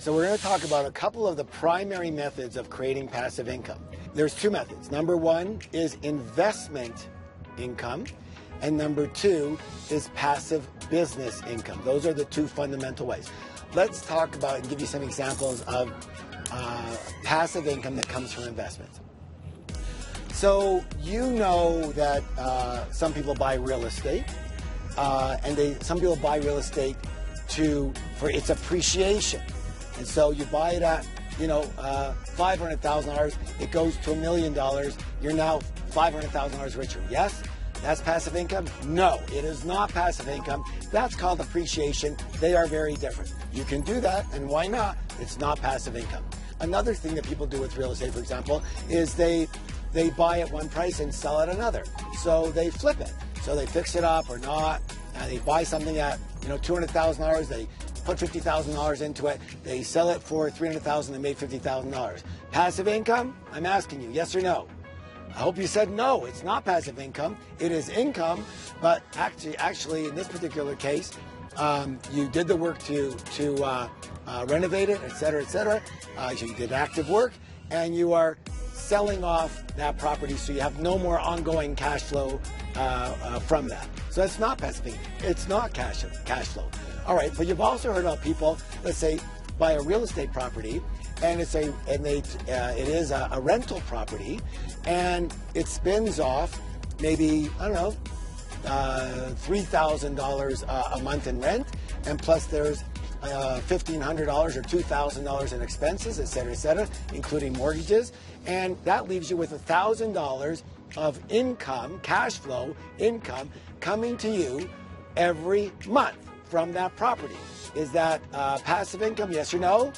So we're going to talk about a couple of the primary methods of creating passive income. There's two methods. Number one is investment income, and number two is passive business income. Those are the two fundamental ways. Let's talk about and give you some examples of passive income that comes from investments. So you know that some people buy real estate, and some people buy real estate for its appreciation. And so you buy it at, $500,000, it goes to $1 million, you're now $500,000 richer. Yes? That's passive income? No, it is not passive income. That's called appreciation. They are very different. You can do that, and why not? It's not passive income. Another thing that people do with real estate, for example, is they buy at one price and sell at another. So they flip it. So they fix it up or not. They buy something at $200,000. They put $50,000 into it. They sell it for $300,000. They made $50,000. Passive income? I'm asking you, yes or no? I hope you said no. It's not passive income. It is income, but actually, in this particular case, you did the work to renovate it, et cetera, et cetera. So you did active work, and you are selling off that property, so you have no more ongoing cash flow from that. So that's not passive income. It's not cash flow. All right, but you've also heard about people, let's say, buy a real estate property, and it is a rental property, and it spins off maybe, I don't know, $3,000 a month in rent, and plus there's $1,500 or $2,000 in expenses, et cetera, including mortgages, and that leaves you with $1,000 of income, cash flow income, coming to you every month from that property. Is that passive income, yes or no?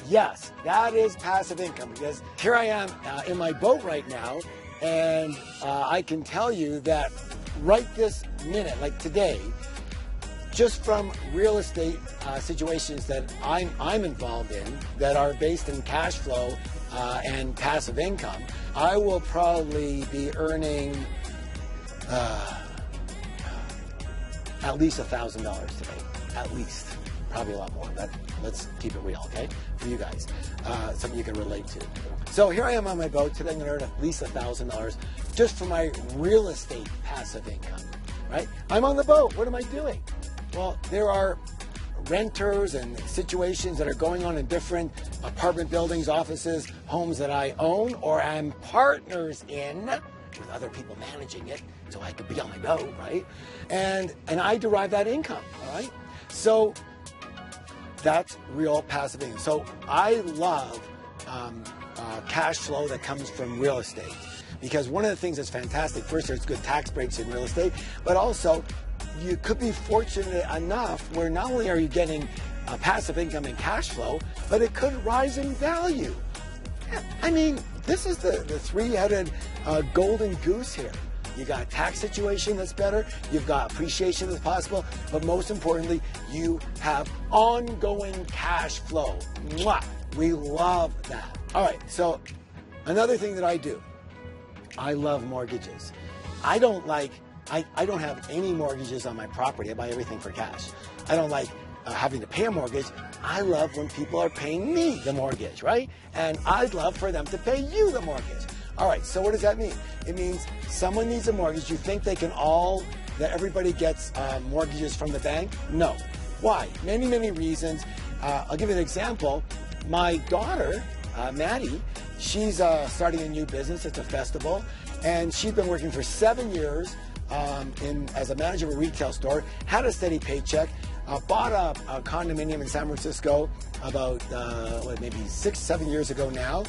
Yes, that is passive income, because here I am in my boat right now, and I can tell you that right this minute, like today, just from real estate situations that I'm involved in that are based in cash flow and passive income, I will probably be earning at least $1,000 today. At least. Probably a lot more, but let's keep it real, okay? For you guys, something you can relate to. So here I am on my boat today. I'm going to earn at least $1,000 just for my real estate passive income, right? I'm on the boat. What am I doing? Well, there are renters and situations that are going on in different apartment buildings, offices, homes that I own or I'm partners in with other people managing it, so I could be on my boat, right? And I derive that income, all right? So that's real passive income. So I love cash flow that comes from real estate, because one of the things that's fantastic, first, there's good tax breaks in real estate, but also you could be fortunate enough where not only are you getting passive income and cash flow, but it could rise in value. I mean, this is the three-headed golden goose here. You got a tax situation that's better, you've got appreciation that's possible, but most importantly, you have ongoing cash flow. Mwah! We love that. All right, so another thing that I do, I love mortgages. I don't have any mortgages on my property. I buy everything for cash. I don't like having to pay a mortgage. I love when people are paying me the mortgage, right? And I'd love for them to pay you the mortgage. All right, so what does that mean? It means someone needs a mortgage. You think that everybody gets mortgages from the bank? No. Why? Many, many reasons. I'll give you an example. My daughter, Maddie, she's starting a new business. It's a festival, and she's been working for 7 years as a manager of a retail store, had a steady paycheck, bought a condominium in San Francisco about maybe 6-7 years ago now.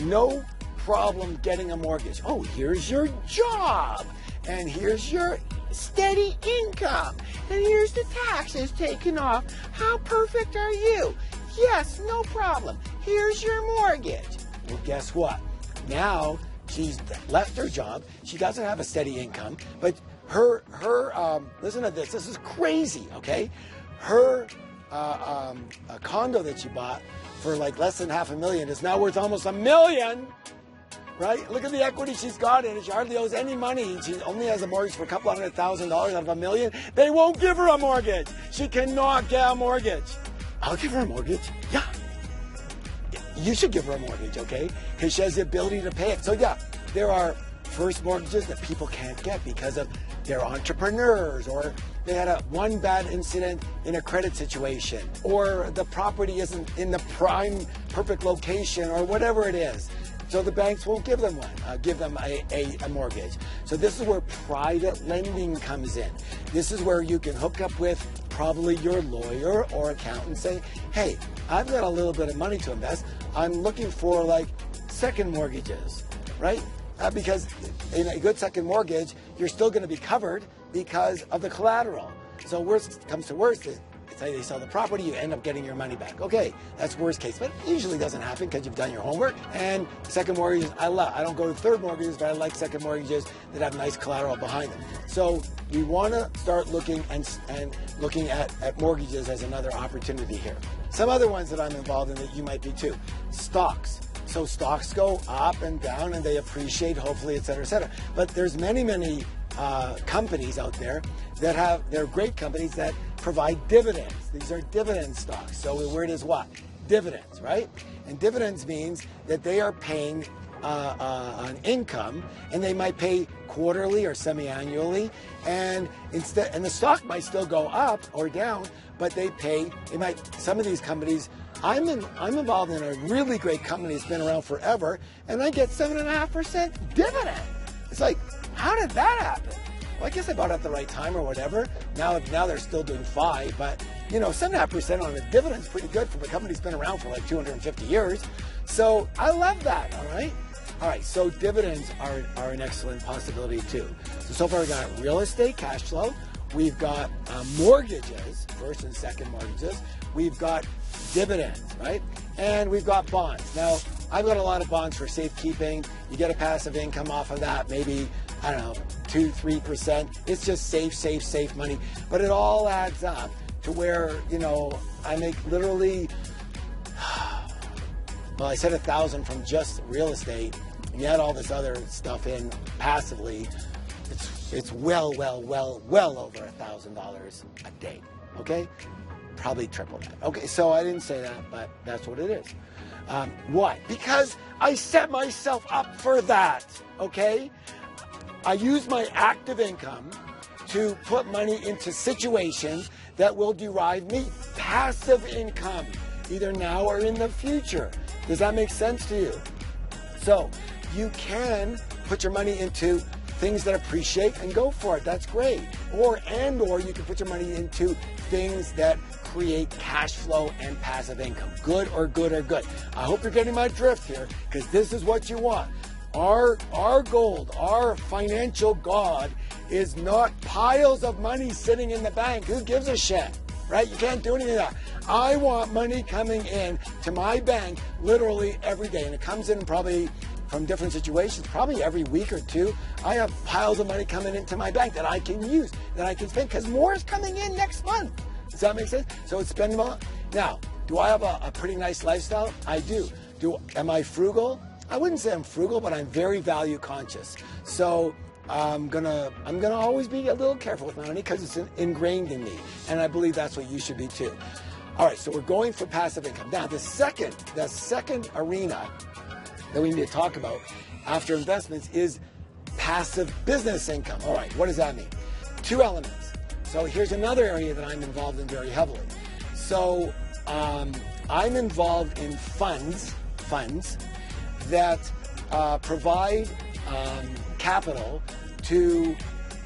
No problem getting a mortgage. Oh, here's your job, and here's your steady income, and here's the taxes taken off. How perfect are you? Yes, no problem. Here's your mortgage. Well, guess what? Now she's left her job. She doesn't have a steady income, but her listen to this. This is crazy, okay? Her a condo that she bought for like less than $500,000 is now worth almost $1 million. Right? Look at the equity she's got in it. She hardly owes any money. She only has a mortgage for a couple $100,000 out of $1 million. They won't give her a mortgage. She cannot get a mortgage. I'll give her a mortgage. Yeah. You should give her a mortgage, okay? Because she has the ability to pay it. So yeah, there are first mortgages that people can't get because of they're entrepreneurs, or they had one bad incident in a credit situation, or the property isn't in the prime perfect location, or whatever it is. So the banks won't give them one, give them a mortgage. So this is where private lending comes in. This is where you can hook up with probably your lawyer or accountant, say, hey, I've got a little bit of money to invest. I'm looking for like second mortgages, right? Because in a good second mortgage, you're still going to be covered because of the collateral. So worst comes to worst, it's like they sell the property, you end up getting your money back. Okay, that's worst case, but it usually doesn't happen because you've done your homework. And second mortgages, I don't go to third mortgages, but I like second mortgages that have nice collateral behind them. So we want to start looking and looking at mortgages as another opportunity here. Some other ones that I'm involved in that you might be too. Stocks. So stocks go up and down and they appreciate, hopefully, et cetera, et cetera. But there's many companies out there that they're great companies that provide dividends. These are dividend stocks. So the word is what? Dividends, right? And dividends means that they are paying an income, and they might pay quarterly or semi-annually, and the stock might still go up or down, but they pay. Some of these companies. I'm involved in a really great company that's been around forever, and I get 7.5% dividend. It's like, how did that happen? Well, I guess I bought it at the right time or whatever. Now they're still doing 5%, but 7.5% on a dividend is pretty good for a company that's been around for like 250 years. So I love that. All right. So dividends are an excellent possibility too. So far we got real estate cash flow. We've got mortgages, first and second mortgages. We've got dividends, right? And we've got bonds. Now, I've got a lot of bonds for safekeeping. You get a passive income off of that, maybe, 2-3%. It's just safe money. But it all adds up to where, I make literally, well, I said 1,000 from just real estate, and you add all this other stuff in passively, it's well over $1,000 a day, okay? Probably triple that. Okay, so I didn't say that, but that's what it is. Why? Because I set myself up for that, okay? I use my active income to put money into situations that will derive me passive income, either now or in the future. Does that make sense to you? So you can put your money into things that appreciate and go for it. That's great. Or you can put your money into things that create cash flow and passive income. Good. I hope you're getting my drift here, because this is what you want. Our gold, our financial God, is not piles of money sitting in the bank. Who gives a shit, right? You can't do anything like that. I want money coming in to my bank literally every day, and it comes in probably from different situations, probably every week or two. I have piles of money coming into my bank that I can use, that I can spend, because more is coming in next month. Does that make sense? So it's spendable. Now, do I have a pretty nice lifestyle? I do. Am I frugal? I wouldn't say I'm frugal, but I'm very value conscious. So I'm gonna always be a little careful with my money because it's ingrained in me, and I believe that's what you should be too. All right, so we're going for passive income. Now, the second arena that we need to talk about after investments is passive business income. All right, what does that mean? 2 elements. So here's another area that I'm involved in very heavily. So I'm involved in funds that provide capital to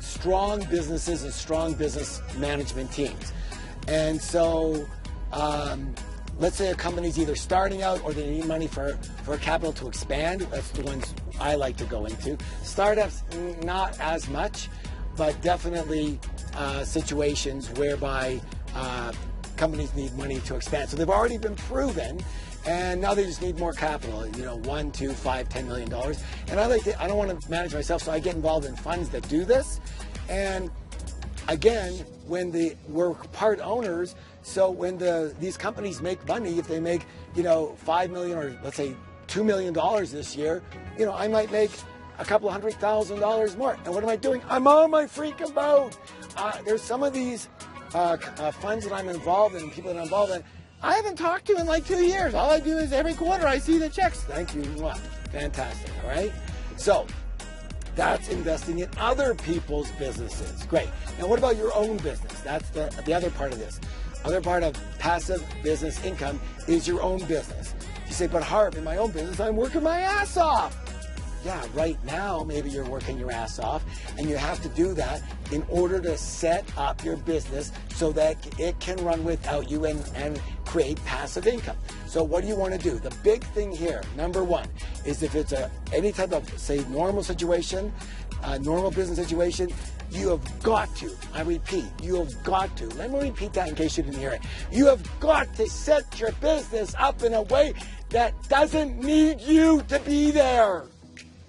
strong businesses and strong business management teams. And so let's say a company's either starting out or they need money for capital to expand. That's the ones I like to go into. Startups, not as much, but definitely situations whereby companies need money to expand. So they've already been proven, and now they just need more capital, $1, $2, $5, $10 million. And I don't want to manage myself, so I get involved in funds that do this. And again, we're part owners, so when these companies make money, if they make $5 million or let's say $2 million this year, I might make a couple of $100,000 more. And what am I doing? I'm on my freaking boat. There's some of these funds that I'm involved in, people that I'm involved in, I haven't talked to in like 2 years. All I do is every quarter I see the checks. Thank you. Fantastic. All right. So that's investing in other people's businesses. Great. Now, what about your own business? That's the other part of this. Other part of passive business income is your own business. You say, but Harv, in my own business, I'm working my ass off. Yeah, right now, maybe you're working your ass off, and you have to do that in order to set up your business so that it can run without you and create passive income. So what do you want to do? The big thing here, number one, is if it's any type of, say, normal situation, normal business situation, you have got to, I repeat, you have got to, let me repeat that in case you didn't hear it. You have got to set your business up in a way that doesn't need you to be there.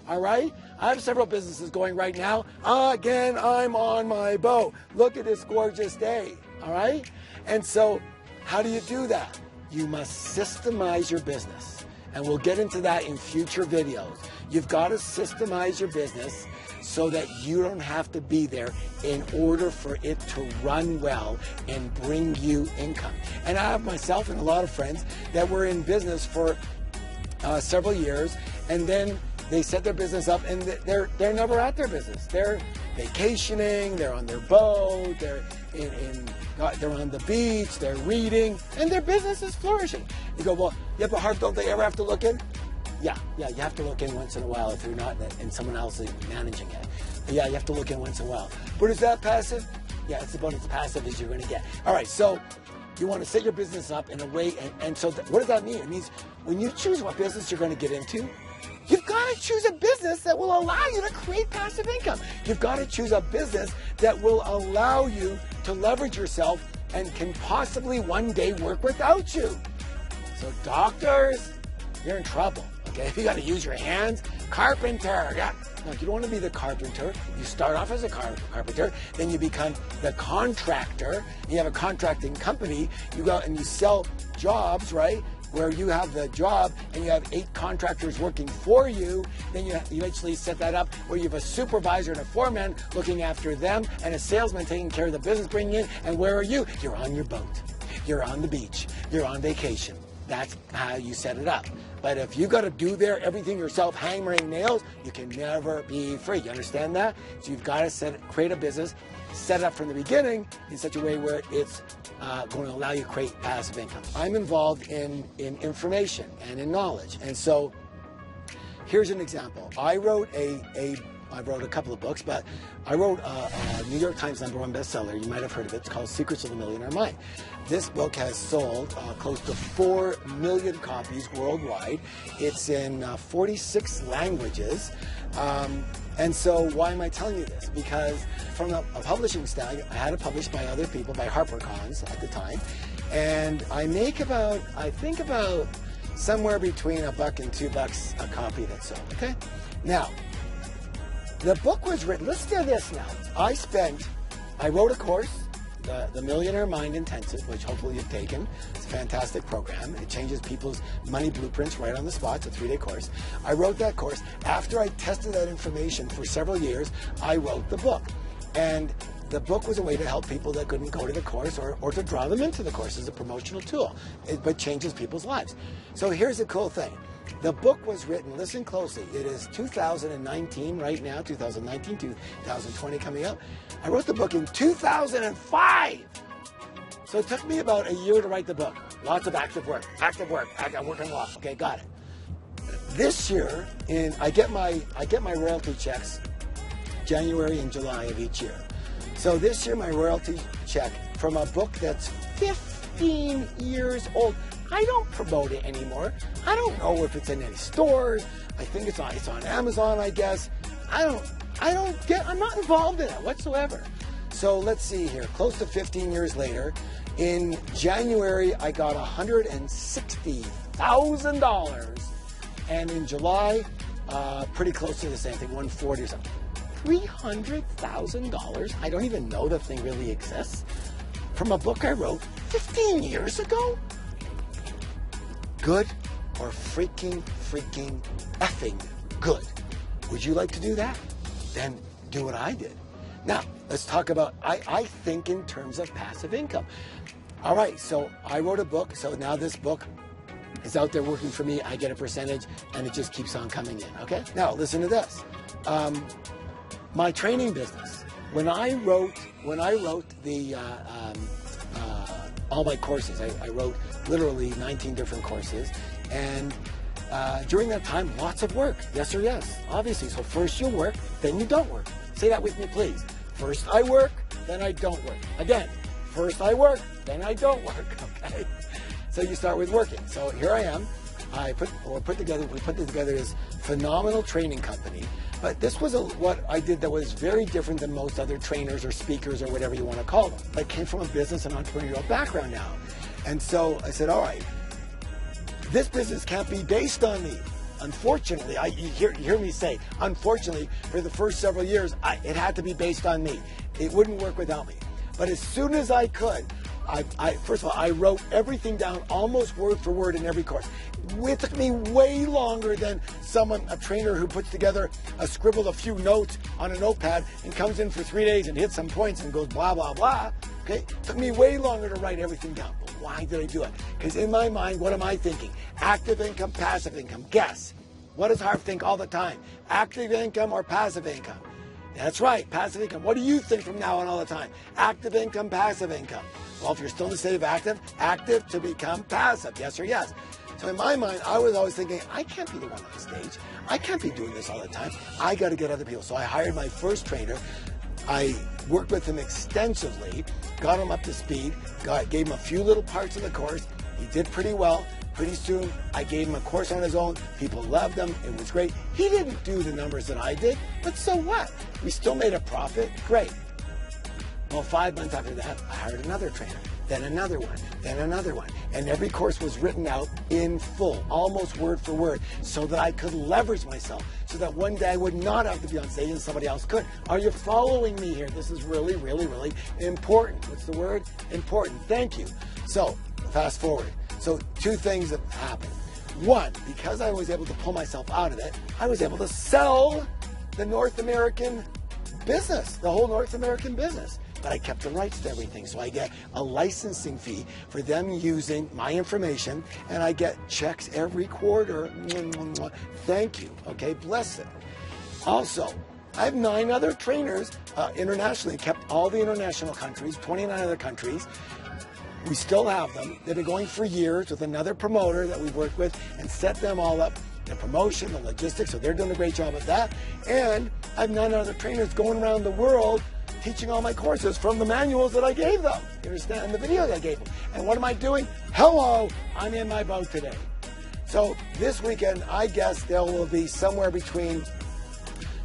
All right? I have several businesses going right now. Again, I'm on my boat. Look at this gorgeous day. All right? And so, how do you do that? You must systemize your business. And we'll get into that in future videos. You've got to systemize your business so that you don't have to be there in order for it to run well and bring you income. And I have myself and a lot of friends that were in business for several years, and then they set their business up and they're never at their business. They're vacationing, they're on their boat, they're on the beach, they're reading, and their business is flourishing. You go, well, yeah, but Harv, don't they ever have to look in? Yeah, you have to look in once in a while if you're not and someone else is managing it. But yeah, you have to look in once in a while. But is that passive? Yeah, it's about as passive as you're going to get. All right, so you want to set your business up in a way, and so what does that mean? It means when you choose what business you're going to get into, you've got to choose a business that will allow you to create passive income. You've got to choose a business that will allow you to leverage yourself and can possibly one day work without you. So doctors, you're in trouble, okay? You got to use your hands. Carpenter, yeah. No, you don't want to be the carpenter. You start off as a carpenter, then you become the contractor. You have a contracting company. You go and you sell jobs, right? Where you have the job and you have 8 contractors working for you, then you eventually set that up where you have a supervisor and a foreman looking after them and a salesman taking care of the business bringing in. And where are you? You're on your boat. You're on the beach. You're on vacation. That's how you set it up. But if you got to do everything yourself, hammering nails, you can never be free. You understand that? So you've got to create a business, set it up from the beginning in such a way where it's going to allow you to create passive income. I'm involved in information and in knowledge. And so here's an example. I wrote a couple of books, but I wrote a New York Times #1 bestseller. You might have heard of it. It's called Secrets of the Millionaire Mind. This book has sold close to 4 million copies worldwide. It's in 46 languages. And so why am I telling you this? Because from a publishing style, I had it published by other people, by HarperCollins at the time. And I make about somewhere between $1 and $2 a copy that's sold, okay? Now, the book was written, listen to this now. I wrote a course, the Millionaire Mind Intensive, which hopefully you've taken. It's a fantastic program. It changes people's money blueprints right on the spot. It's a 3-day course. I wrote that course. After I tested that information for several years, I wrote the book. And the book was a way to help people that couldn't go to the course or to draw them into the course as a promotional tool. But changes people's lives. So here's the cool thing. The book was written, listen closely, it is 2019 right now, 2019, 2020 coming up. I wrote the book in 2005. So it took me about a year to write the book. Lots of active work, I'm working a lot. Okay, got it. This year, I get my royalty checks January and July of each year. So this year, my royalty check from a book that's 15 years old. I don't promote it anymore. I don't know if it's in any stores. I think it's on Amazon, I guess. I'm not involved in it whatsoever. So let's see here, close to 15 years later, in January, I got $160,000. And in July, pretty close to the same thing, 140 or something. $300,000? I don't even know the thing really exists. From a book I wrote 15 years ago? Good or freaking effing good. Would you like to do that? Then do what I did. Now, let's talk about, I think in terms of passive income. All right, so I wrote a book. So now this book is out there working for me. I get a percentage, and it just keeps on coming in. Okay. Now listen to this. My training business. When I wrote the all my courses, I wrote literally 19 different courses, and during that time, lots of work. Yes or yes, obviously. So first you work, then you don't work. Say that with me, please. First I work, then I don't work. Again, first I work, then I don't work. Okay. So you start with working. So here I am. We put together this phenomenal training company. But this was what I did that was very different than most other trainers or speakers or whatever you want to call them. I came from a business and entrepreneurial background now. And so I said, all right, this business can't be based on me. Unfortunately, you hear me say, unfortunately, for the first several years, it had to be based on me. It wouldn't work without me. But as soon as I could, first of all, I wrote everything down almost word for word in every course. It took me way longer than a trainer who puts together scribbled a few notes on a notepad and comes in for 3 days and hits some points and goes blah, blah, blah. Okay? It took me way longer to write everything down. But why did I do it? Because in my mind, what am I thinking? Active income, passive income. Guess. What does Harv think all the time? Active income or passive income? That's right, passive income. What do you think from now on all the time? Active income, passive income. Well, if you're still in the state of active to become passive, yes or yes. So in my mind, I was always thinking, I can't be the one on stage. I can't be doing this all the time. I got to get other people. So I hired my first trainer. I worked with him extensively, got him up to speed, gave him a few little parts of the course. He did pretty well. Pretty soon, I gave him a course on his own. People loved him. It was great. He didn't do the numbers that I did, but so what? We still made a profit. Great. Well, 5 months after that, I hired another trainer, then another one, then another one. And every course was written out in full, almost word for word, so that I could leverage myself, so that one day I would not have to be on stage and somebody else could. Are you following me here? This is really, really, really important. What's the word? Important. Thank you. So, fast forward. So, 2 things have happened. One, because I was able to pull myself out of it, I was able to sell the North American business, the whole North American business. But I kept the rights to everything, so I get a licensing fee for them using my information, and I get checks every quarter. Thank you. Okay, bless it. Also, I have 9 other trainers internationally, kept all the international countries, 29 other countries. We still have them. They've been going for years with another promoter that we've worked with and set them all up. The promotion, the logistics, so they're doing a great job at that. And I have 9 other trainers going around the world teaching all my courses from the manuals that I gave them. You understand? And the videos I gave them. And what am I doing? Hello, I'm in my boat today. So this weekend, I guess there will be somewhere between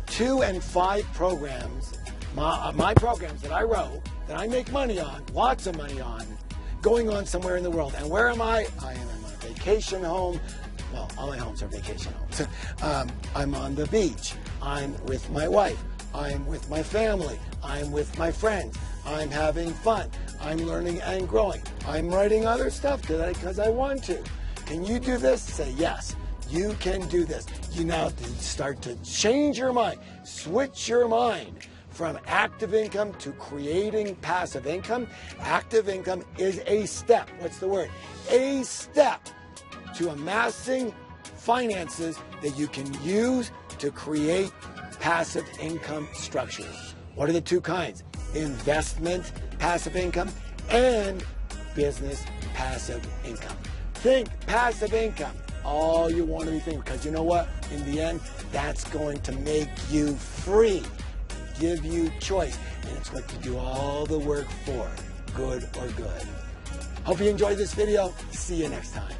2 and 5 programs, my programs that I wrote, that I make money on, lots of money on, going on somewhere in the world. And where am I? I am in my vacation home. Well, all my homes are vacation homes. I'm on the beach. I'm with my wife. I'm with my family. I'm with my friends. I'm having fun. I'm learning and growing. I'm writing other stuff because I want to. Can you do this? Say yes. You can do this. You now have to start to change your mind. Switch your mind from active income to creating passive income. Active income is a step. What's the word? A step to amassing finances that you can use to create passive income structures. What are the 2 kinds? Investment passive income and business passive income. Think passive income. All you want to be thinking, because you know what? In the end, that's going to make you free, give you choice, and it's what you do all the work for, good or good. Hope you enjoyed this video. See you next time.